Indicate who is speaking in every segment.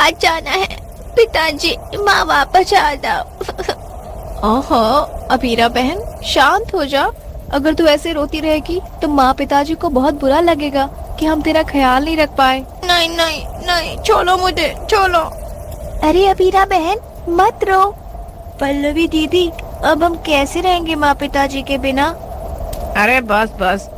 Speaker 1: आज जाना है। पिताजी, माँ वापस आ जाओ। ओहो अबीरा बहन, शांत हो जा। अगर तू ऐसे रोती रहेगी तो माँ पिताजी को बहुत बुरा लगेगा कि हम तेरा ख्याल नहीं रख पाए। नहीं नहीं नहीं, छोड़ो मुझे, छोड़ो। अरे अबीरा बहन मत रो। पल्लवी दीदी, अब हम कैसे रहेंगे माँ पिताजी के बिना?
Speaker 2: अरे बस बस,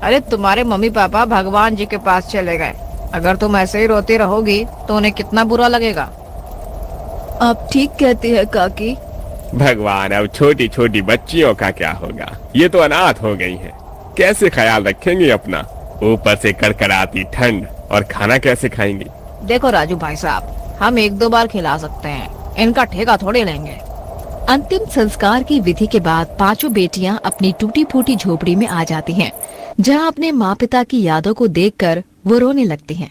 Speaker 2: अरे तुम्हारे मम्मी पापा भगवान जी के पास चले गए। अगर तुम ऐसे ही रोती रहोगी तो उन्हें कितना बुरा लगेगा।
Speaker 1: आप ठीक कहते हैं काकी।
Speaker 3: भगवान, अब छोटी छोटी बच्चियों का क्या होगा? ये तो अनाथ हो गई हैं। कैसे ख्याल रखेंगी अपना? ऊपर से कड़कड़ाती ठंड, और खाना कैसे खाएंगी?
Speaker 2: देखो राजू भाई साहब, हम एक दो बार खिला सकते हैं, इनका ठेका थोड़े लेंगे।
Speaker 4: अंतिम संस्कार की विधि के बाद पांचों बेटियां अपनी टूटी फूटी झोपड़ी में आ जाती हैं, जहां अपने माँ पिता की यादों को देखकर वो रोने लगती हैं।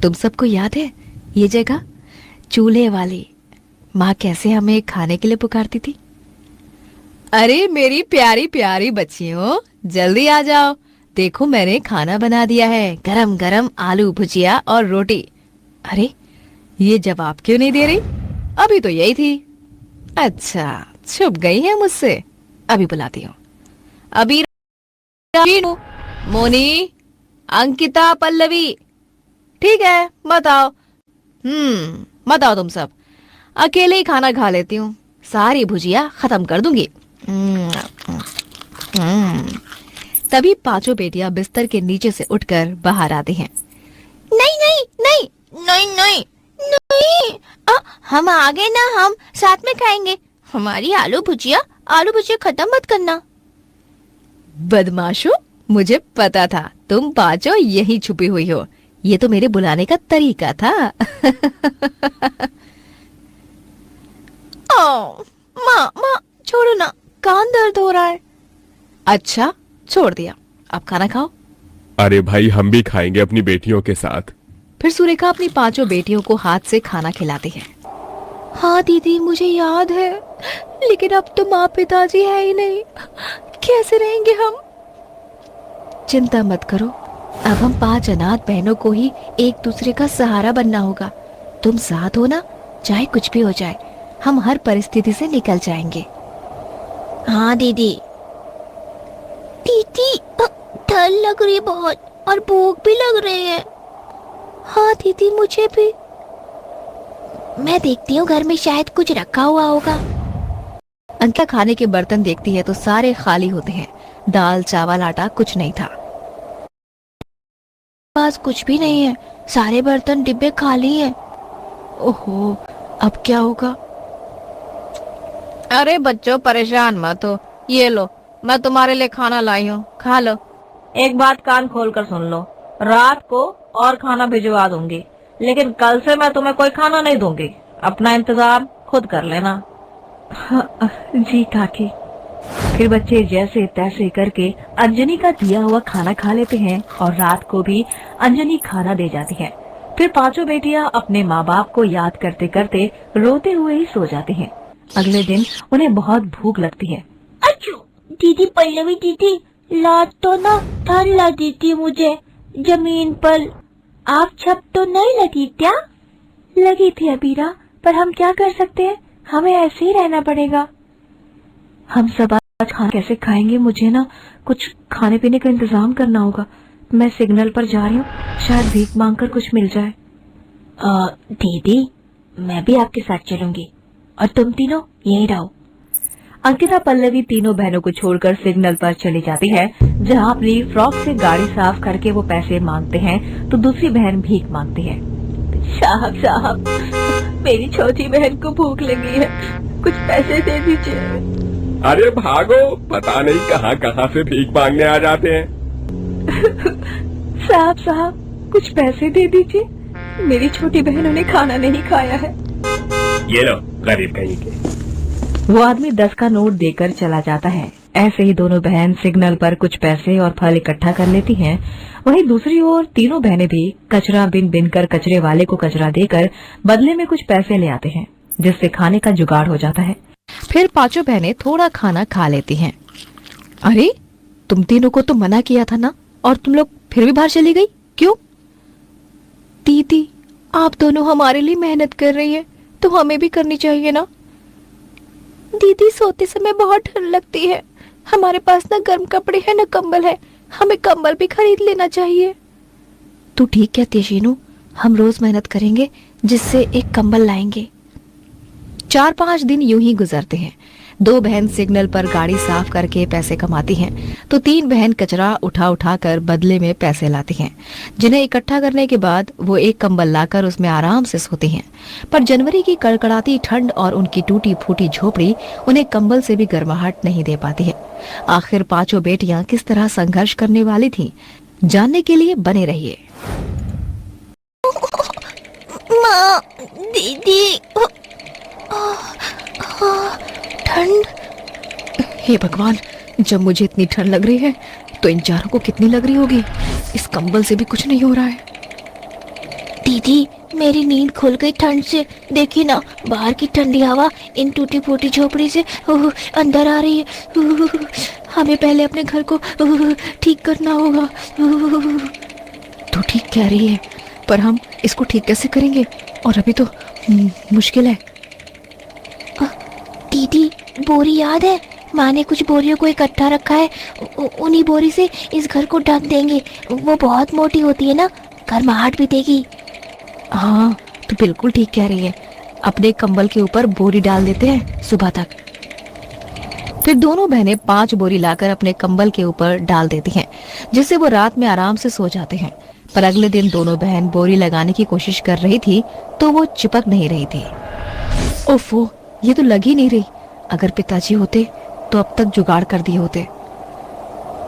Speaker 4: तुम सबको याद है ये जगह, चूल्हे वाली? माँ कैसे हमें खाने के लिए पुकारती थी। अरे मेरी प्यारी प्यारी बच्चियों, जल्दी आ जाओ, देखो मैंने खाना बना दिया है, गरम गरम आलू भुजिया और रोटी। अरे ये जवाब क्यों नहीं दे रही? अभी तो यही थी। अच्छा, छुप गई है मुझसे, अभी बुलाती हूँ। अभी मोनी, अंकिता, पल्लवी, ठीक है मत आओ। मत आओ तुम सब, अकेले ही खाना खा लेती हूँ, सारी भुजिया खत्म कर दूंगी। तभी पांचों बेटियां बिस्तर के नीचे से उठकर बाहर आती हैं।
Speaker 1: नहीं नहीं नहीं नहीं नहीं नहीं, हम आगे ना, हम साथ में खाएंगे। हमारी आलू भुजिया खत्म मत करना।
Speaker 4: बदमाशो, मुझे पता था तुम पांचों यही छुपी हुई हो। ये तो मेरे बुलाने का तरीका था।
Speaker 1: माँ माँ छोड़ो ना, कान दर्द हो रहा है।
Speaker 4: अच्छा छोड़ दिया, अब खाना खाओ।
Speaker 3: अरे भाई, हम भी खाएंगे अपनी बेटियों के साथ।
Speaker 4: फिर सुरेखा अपनी पांचों बेटियों को हाथ से खाना खिलाती है।
Speaker 1: हाँ दीदी, मुझे याद है, लेकिन अब तो माँ पिताजी है ही नहीं, कैसे रहेंगे हम?
Speaker 4: चिंता मत करो, अब हम 5 अनाथ बहनों को ही एक दूसरे का सहारा बनना होगा। तुम साथ हो ना, चाहे कुछ भी हो जाए, हम हर परिस्थिति से निकल जाएंगे।
Speaker 1: हाँ दीदी। दीदी, ठंड लग रही है बहुत, और भूख भी लग रही है। हाँ दीदी, मुझे भी। मैं देखती हूँ घर में शायद कुछ रखा हुआ होगा।
Speaker 4: अंकिता खाने के बर्तन देखती है तो सारे खाली होते हैं, दाल चावल आटा कुछ नहीं था।
Speaker 1: पास कुछ भी नहीं है, सारे बर्तन डिब्बे खाली हैं।
Speaker 4: ओहो, अब क्या होगा?
Speaker 2: अरे बच्चों परेशान मत हो, ये लो मैं तुम्हारे लिए खाना लाई हूँ, खा लो। एक बात कान खोल कर सुन लो, रात को और खाना भिजवा दूंगी, लेकिन कल से मैं तुम्हें कोई खाना नहीं दूंगी। अपना इंतजाम खुद कर लेना।
Speaker 5: जी काकी। फिर बच्चे जैसे तैसे करके अंजनी का दिया हुआ खाना खा लेते हैं और रात को भी अंजनी खाना दे जाती है। फिर पांचों बेटियां अपने माँ बाप को याद करते करते रोते हुए ही सो जाती हैं। अगले दिन उन्हें बहुत भूख लगती है।
Speaker 1: अच्छू, दीदी पल्लवी दीदी, लात तो ना ठंड लगी थी मुझे जमीन पर। आप छप तो नहीं लगी क्या?
Speaker 5: लगी थी अबीरा, पर हम क्या कर सकते हैं, हमें ऐसे ही रहना पड़ेगा। हम सब आज खाना कैसे खाएंगे? मुझे ना कुछ खाने पीने का इंतजाम करना होगा। मैं सिग्नल पर जा रही हूँ, शायद भीख मांगकर कुछ मिल जाए।
Speaker 1: दीदी, मैं भी आपके साथ चलूंगी, और तुम तीनों यहीं रहो।
Speaker 5: अंकिता पल्लवी तीनों बहनों को छोड़कर सिग्नल पर चली जाती है, जहाँ अपनी फ्रॉक से गाड़ी साफ करके वो पैसे मांगते हैं तो दूसरी बहन भीख मांगती है।
Speaker 1: साहब साहब, मेरी छोटी बहन को भूख लगी है, कुछ पैसे दे दीजिए।
Speaker 3: अरे भागो, पता नहीं कहाँ कहाँ से भीख मांगने आ जाते हैं।
Speaker 5: साहब साहब, कुछ पैसे दे दीजिए, मेरी छोटी बहनों ने खाना नहीं खाया है।
Speaker 3: ये लो, गरीब कहीं के।
Speaker 5: वो आदमी 10 का नोट देकर चला जाता है। ऐसे ही दोनों बहन सिग्नल पर कुछ पैसे और फल इकट्ठा कर लेती हैं। वहीं दूसरी ओर तीनों बहनें भी कचरा बिन कर कचरे वाले को कचरा देकर बदले में कुछ पैसे ले आते हैं, जिससे खाने का जुगाड़ हो जाता है।
Speaker 4: फिर पांचों बहनें थोड़ा खाना खा लेती हैं। अरे तुम तीनों को तो मना किया था ना, और तुम लोग फिर भी बाहर चली गई, क्यों?
Speaker 1: दीदी, आप दोनों हमारे लिए मेहनत कर रही हैं, तो हमें भी करनी चाहिए ना। दीदी सोते समय बहुत ठंड लगती है, हमारे पास ना गर्म कपड़े हैं ना कंबल है, हमें कंबल भी खरीद लेना चाहिए।
Speaker 4: तू ठीक कहती है शीनू, हम रोज मेहनत करेंगे जिससे एक कंबल लाएंगे। 4-5 दिन यूं ही गुजरते हैं। 2 बहन सिग्नल पर गाड़ी साफ करके पैसे कमाती हैं, तो 3 बहन कचरा उठा उठा कर बदले में पैसे लाती हैं, जिन्हें इकट्ठा करने के बाद वो एक कंबल लाकर उसमें आराम से सोती हैं। पर जनवरी की कड़कड़ाती ठंड और उनकी टूटी फूटी झोपड़ी उन्हें कंबल से भी गर्माहट नहीं दे पाती है। आखिर 5 बेटियां किस तरह संघर्ष करने वाली थीं, जानने के लिए बने रहिए।
Speaker 1: माँ, दीदी, ठंड।
Speaker 4: हे भगवान, जब मुझे इतनी ठंड लग रही है तो इन चारों को कितनी लग रही होगी। इस कंबल से भी कुछ नहीं हो रहा है।
Speaker 1: दीदी, मेरी नींद खुल गई ठंड से। देखिए ना, बाहर की ठंडी हवा इन टूटी फूटी झोपड़ी से अंदर आ रही है। हमें पहले अपने घर को ठीक करना होगा।
Speaker 4: तो ठीक कह रही है, पर हम इसको ठीक कैसे करेंगे? और अभी तो मुश्किल है।
Speaker 1: दीदी, बोरी याद है? माँ ने कुछ बोरियों को इकट्ठा रखा है, उन्हीं बोरी से इस घर को ढक देंगे। वो बहुत मोटी होती है ना, गर्माहट भी देगी।
Speaker 4: हाँ, तो बिल्कुल ठीक कह रही है। अपने कंबल के ऊपर बोरी डाल देते हैं सुबह तक। फिर दोनों बहनें 5 बोरी लाकर अपने कंबल के ऊपर डाल देती हैं, जिससे वो रात में आराम से सो जाते हैं। पर अगले दिन दोनों बहन बोरी लगाने की कोशिश कर रही थी तो वो चिपक नहीं रही थी। ओफो, ये तो लग ही नहीं रही। अगर पिताजी होते तो अब तक जुगाड़ कर दिए होते।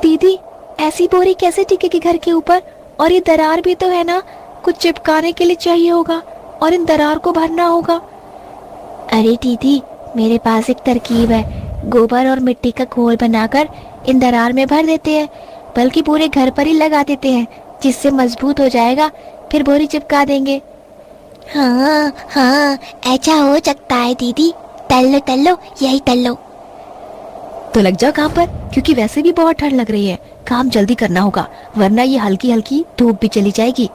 Speaker 1: दीदी, ऐसी बोरी कैसे टिकेगी घर के ऊपर? और ये दरार भी तो है ना, कुछ चिपकाने के लिए चाहिए होगा और इन दरार को भरना होगा। अरे दीदी, मेरे पास एक तरकीब है। गोबर और मिट्टी का घोल बनाकर इन दरार में भर देते हैं, बल्कि पूरे घर पर ही लगा देते हैं, जिससे मजबूत हो जाएगा। फिर बोरी चिपका देंगे। हाँ हाँ, ऐसा हो सकता है दीदी। तल लो, यही तल लो।
Speaker 4: तो लग जाओ काम पर, क्योंकि वैसे भी बहुत ठंड लग रही है। काम जल्दी करना होगा, वरना ये हल्की हल्की धूप भी चली जाएगी।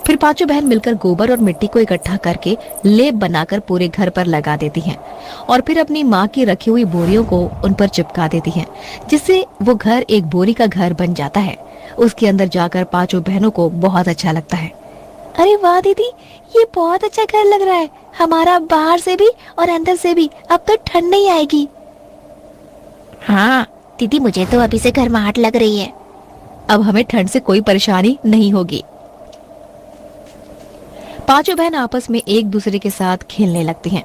Speaker 4: फिर 5 बहन मिलकर गोबर और मिट्टी को इकट्ठा करके लेप बनाकर पूरे घर पर लगा देती हैं और फिर अपनी माँ की रखी हुई बोरियों को उन पर चिपका देती हैं, जिससे वो घर एक बोरी का घर बन जाता है। उसके अंदर जाकर 5 बहनों को बहुत अच्छा लगता है।
Speaker 1: अरे वाह दीदी, ये बहुत अच्छा घर लग रहा है हमारा, बाहर से भी और अंदर से भी। अब तो ठंड नहीं आएगी।
Speaker 4: हाँ
Speaker 1: दीदी, मुझे तो अभी से गर्माहट लग रही है।
Speaker 4: अब हमें ठंड से कोई परेशानी नहीं होगी। 5 बहन आपस में एक दूसरे के साथ खेलने लगती हैं।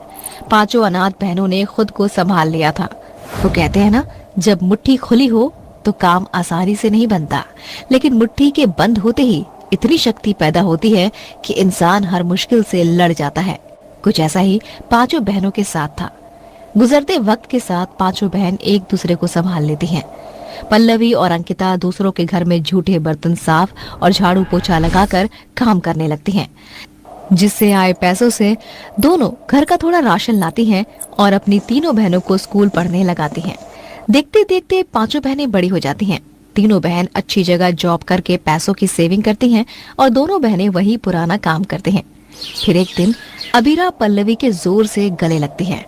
Speaker 4: 5 अनाथ बहनों ने खुद को संभाल लिया था। वो कहते हैं ना, जब मुट्ठी खुली हो तो काम आसानी से नहीं बनता, लेकिन मुट्ठी के बंद होते ही इतनी शक्ति पैदा होती है कि इंसान हर मुश्किल से लड़ जाता है। कुछ ऐसा ही 5 बहनों के साथ था। गुजरते वक्त के साथ 5 बहन एक दूसरे को संभाल लेती हैं। पल्लवी और अंकिता दूसरों के घर में झूठे बर्तन साफ और झाड़ू पोछा लगाकर काम करने लगती हैं, जिससे आए पैसों से दोनों घर का थोड़ा राशन लाती हैं और अपनी तीनों बहनों को स्कूल पढ़ने लगाती हैं। देखते देखते 5 बहनें बड़ी हो जाती हैं। तीनों बहन अच्छी जगह जॉब करके पैसों की सेविंग करती हैं और दोनों बहनें वही पुराना काम करते हैं। फिर एक दिन अबीरा पल्लवी के जोर से गले लगती है।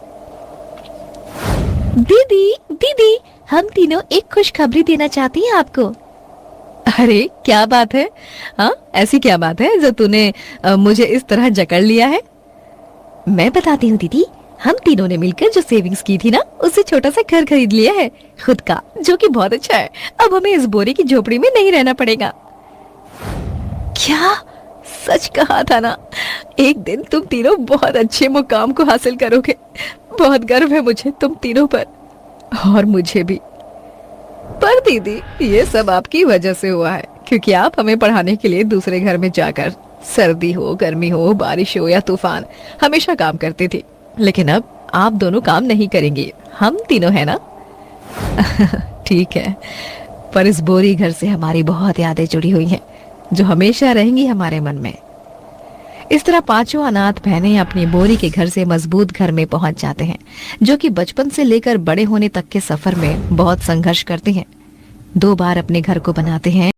Speaker 1: दीदी दीदी, हम तीनों एक खुशखबरी देना चाहती हैं आपको।
Speaker 4: अरे क्या बात है? हाँ, ऐसी क्या बात है जो तूने मुझे इस तरह जकड़ लिया है?
Speaker 1: मैं बताती हूँ दीदी, हम तीनों ने मिलकर जो सेविंग्स की थी ना, उससे छोटा सा घर खरीद लिया है खुद का, जो कि बहुत अच्छा है। अब हमें इस बोरी की झोपड़ी में नहीं रहना पड़ेगा। क्या सच कहा था ना, एक दिन तुम तीनों बहुत अच्छे मुकाम को हासिल करोगे। बहुत गर्व है मुझे तुम तीनों पर, और मुझे भी। पर दीदी, ये सब आपकी वजह से हुआ है, क्योंकि आप हमें पढ़ाने के लिए दूसरे घर में जाकर सर्दी हो, गर्मी हो, बारिश हो या तूफान, हमेशा काम करती थी। लेकिन अब आप दोनों काम नहीं करेंगी, हम तीनों है ना। ठीक है, पर इस बोरी घर से हमारी बहुत यादें जुड़ी हुई हैं, जो हमेशा रहेंगी हमारे मन में। इस तरह 5 अनाथ बहनें अपनी बोरी के घर से मजबूत घर में पहुंच जाते हैं, जो कि बचपन से लेकर बड़े होने तक के सफर में बहुत संघर्ष करते हैं। 2 बार अपने घर को बनाते हैं।